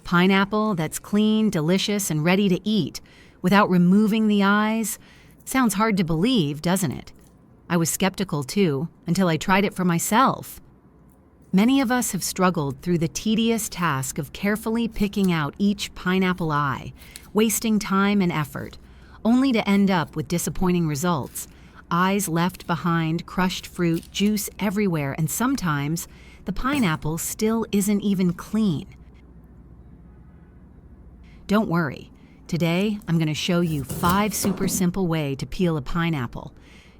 Pineapple that's clean, delicious, and ready to eat without removing the eyes. Sounds hard to believe, doesn't it? I was skeptical too, until I tried it for myself. Many of us have struggled through the tedious task of carefully picking out each pineapple eye, wasting time and effort, only to end up with disappointing results. Eyes left behind, crushed fruit, juice everywhere, and sometimes the pineapple still isn't even clean. Don't worry. Today, I'm going to show you 5 super simple ways to peel a pineapple.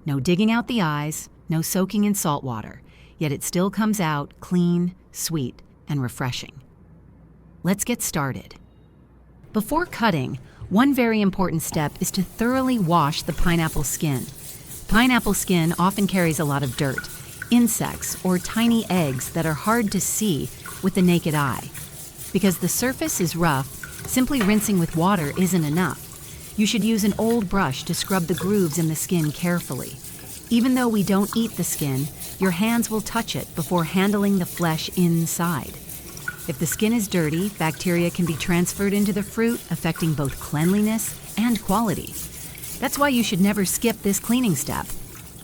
No digging out the eyes, no soaking in salt water, yet it still comes out clean, sweet, and refreshing. Let's get started. Before cutting, one very important step is to thoroughly wash the pineapple skin. Pineapple skin often carries a lot of dirt, insects, or tiny eggs that are hard to see with the naked eye. Because the surface is rough, simply rinsing with water isn't enough. You should use an old brush to scrub the grooves in the skin carefully. Even though we don't eat the skin, your hands will touch it before handling the flesh inside. If the skin is dirty, bacteria can be transferred into the fruit, affecting both cleanliness and quality. That's why you should never skip this cleaning step.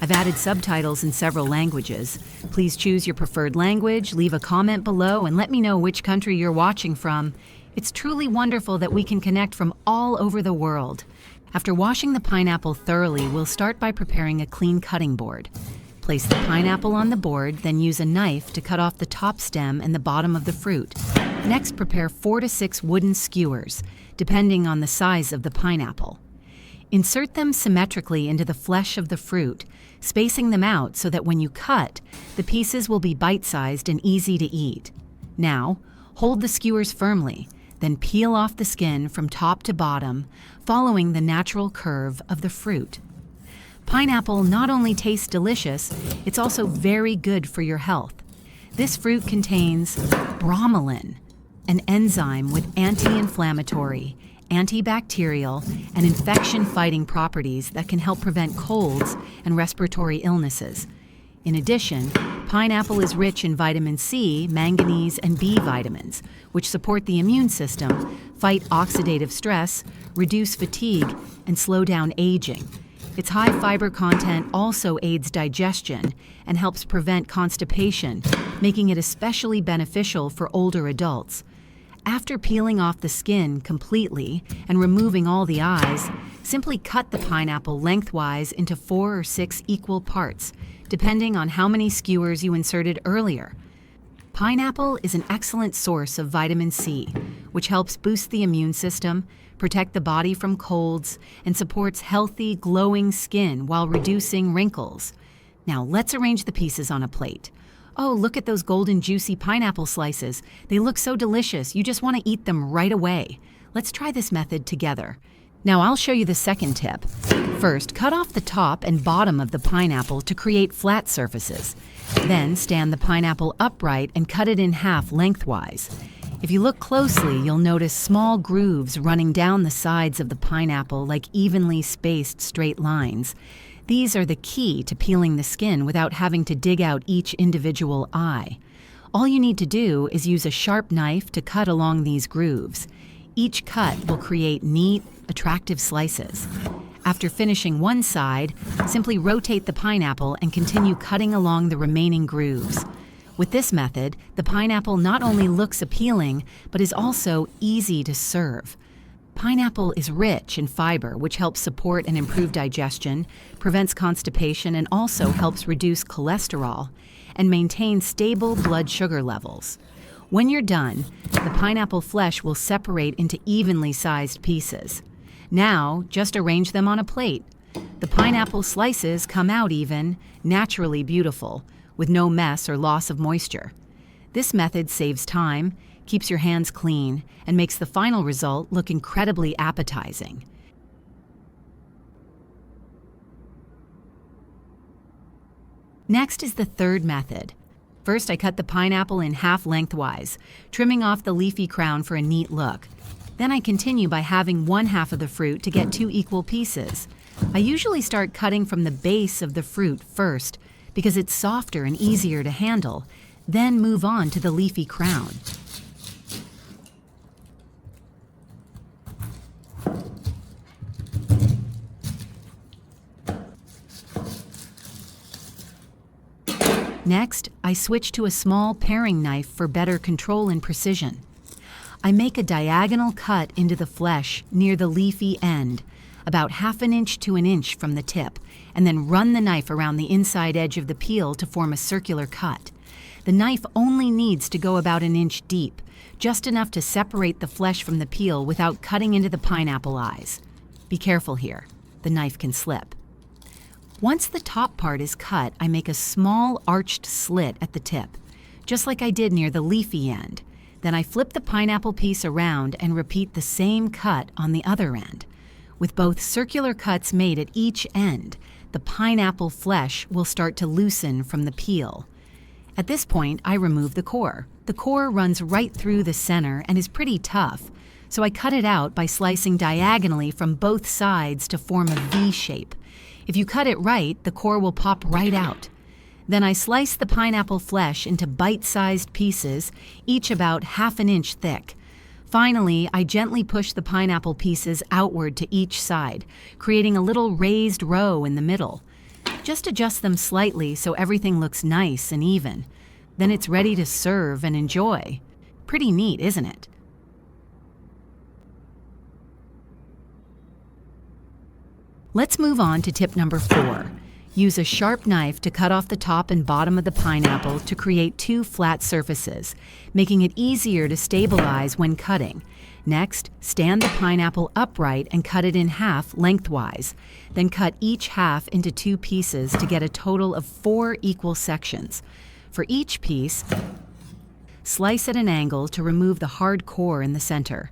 I've added subtitles in several languages. Please choose your preferred language, leave a comment below, and let me know which country you're watching from. It's truly wonderful that we can connect from all over the world. After washing the pineapple thoroughly, we'll start by preparing a clean cutting board. Place the pineapple on the board, then use a knife to cut off the top stem and the bottom of the fruit. Next, prepare 4 to 6 wooden skewers, depending on the size of the pineapple. Insert them symmetrically into the flesh of the fruit, spacing them out so that when you cut, the pieces will be bite-sized and easy to eat. Now, hold the skewers firmly, then peel off the skin from top to bottom, following the natural curve of the fruit. Pineapple not only tastes delicious, it's also very good for your health. This fruit contains bromelain, an enzyme with anti-inflammatory, antibacterial, and infection-fighting properties that can help prevent colds and respiratory illnesses. In addition, pineapple is rich in vitamin C, manganese, and B vitamins, which support the immune system, fight oxidative stress, reduce fatigue, and slow down aging. Its high fiber content also aids digestion and helps prevent constipation, making it especially beneficial for older adults. After peeling off the skin completely and removing all the eyes, simply cut the pineapple lengthwise into 4 or 6 equal parts, depending on how many skewers you inserted earlier. Pineapple is an excellent source of vitamin C, which helps boost the immune system, protect the body from colds, and supports healthy, glowing skin while reducing wrinkles. Now let's arrange the pieces on a plate. Oh, look at those golden, juicy pineapple slices. They look so delicious, you just want to eat them right away. Let's try this method together. Now I'll show you the second tip. First, cut off the top and bottom of the pineapple to create flat surfaces. Then stand the pineapple upright and cut it in half lengthwise. If you look closely, you'll notice small grooves running down the sides of the pineapple like evenly spaced straight lines. These are the key to peeling the skin without having to dig out each individual eye. All you need to do is use a sharp knife to cut along these grooves. Each cut will create neat, attractive slices. After finishing one side, simply rotate the pineapple and continue cutting along the remaining grooves. With this method, the pineapple not only looks appealing, but is also easy to serve. Pineapple is rich in fiber, which helps support and improve digestion, prevents constipation, and also helps reduce cholesterol and maintain stable blood sugar levels. When you're done, the pineapple flesh will separate into evenly sized pieces. Now, just arrange them on a plate. The pineapple slices come out even, naturally beautiful, with no mess or loss of moisture. This method saves time, keeps your hands clean, and makes the final result look incredibly appetizing. Next is the third method. First, I cut the pineapple in half lengthwise, trimming off the leafy crown for a neat look. Then I continue by halving one half of the fruit to get 2 equal pieces. I usually start cutting from the base of the fruit first, because it's softer and easier to handle, then move on to the leafy crown. Next, I switch to a small paring knife for better control and precision. I make a diagonal cut into the flesh near the leafy end, about 1/2 inch to 1 inch from the tip, and then run the knife around the inside edge of the peel to form a circular cut. The knife only needs to go about 1 inch deep, just enough to separate the flesh from the peel without cutting into the pineapple eyes. Be careful here, the knife can slip. Once the top part is cut, I make a small arched slit at the tip, just like I did near the leafy end. Then I flip the pineapple piece around and repeat the same cut on the other end. With both circular cuts made at each end, the pineapple flesh will start to loosen from the peel. At this point, I remove the core. The core runs right through the center and is pretty tough, so I cut it out by slicing diagonally from both sides to form a V shape. If you cut it right, the core will pop right out. Then I slice the pineapple flesh into bite-sized pieces, each about 1/2 inch thick. Finally, I gently push the pineapple pieces outward to each side, creating a little raised row in the middle. Just adjust them slightly so everything looks nice and even. Then it's ready to serve and enjoy. Pretty neat, isn't it? Let's move on to tip number 4. Use a sharp knife to cut off the top and bottom of the pineapple to create 2 flat surfaces, making it easier to stabilize when cutting. Next, stand the pineapple upright and cut it in half lengthwise. Then cut each half into 2 pieces to get a total of 4 equal sections. For each piece, slice at an angle to remove the hard core in the center.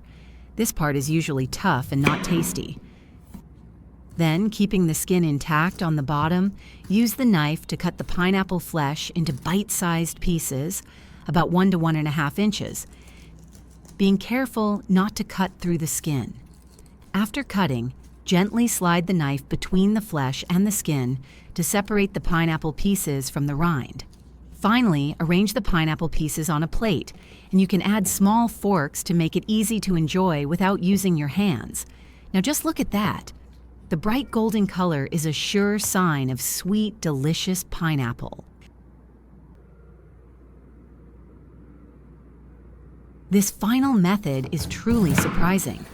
This part is usually tough and not tasty. Then, keeping the skin intact on the bottom, use the knife to cut the pineapple flesh into bite-sized pieces, about 1 to 1.5 inches, being careful not to cut through the skin. After cutting, gently slide the knife between the flesh and the skin to separate the pineapple pieces from the rind. Finally, arrange the pineapple pieces on a plate, and you can add small forks to make it easy to enjoy without using your hands. Now just look at that. The bright golden color is a sure sign of sweet, delicious pineapple. This final method is truly surprising.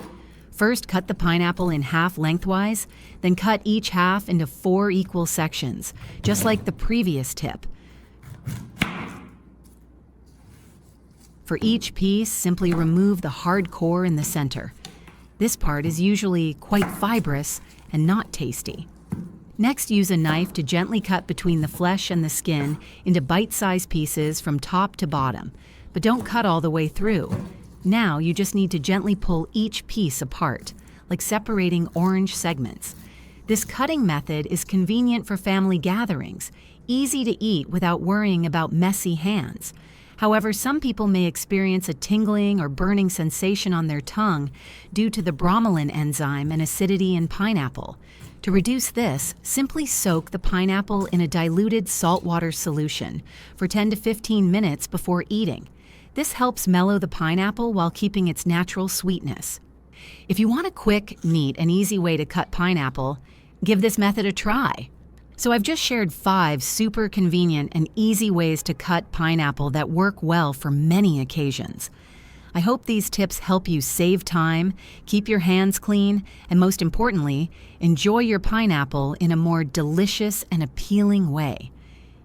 First, cut the pineapple in half lengthwise, then cut each half into 4 equal sections, just like the previous tip. For each piece, simply remove the hard core in the center. This part is usually quite fibrous and not tasty. Next, use a knife to gently cut between the flesh and the skin into bite-sized pieces from top to bottom, but don't cut all the way through. Now you just need to gently pull each piece apart, like separating orange segments. This cutting method is convenient for family gatherings, easy to eat without worrying about messy hands. However, some people may experience a tingling or burning sensation on their tongue due to the bromelain enzyme and acidity in pineapple. To reduce this, simply soak the pineapple in a diluted saltwater solution for 10 to 15 minutes before eating. This helps mellow the pineapple while keeping its natural sweetness. If you want a quick, neat, and easy way to cut pineapple, give this method a try. So I've just shared 5 super convenient and easy ways to cut pineapple that work well for many occasions. I hope these tips help you save time, keep your hands clean, and most importantly, enjoy your pineapple in a more delicious and appealing way.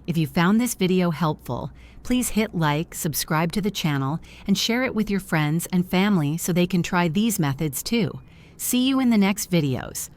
If you found this video helpful, please hit like, subscribe to the channel, and share it with your friends and family so they can try these methods too. See you in the next videos.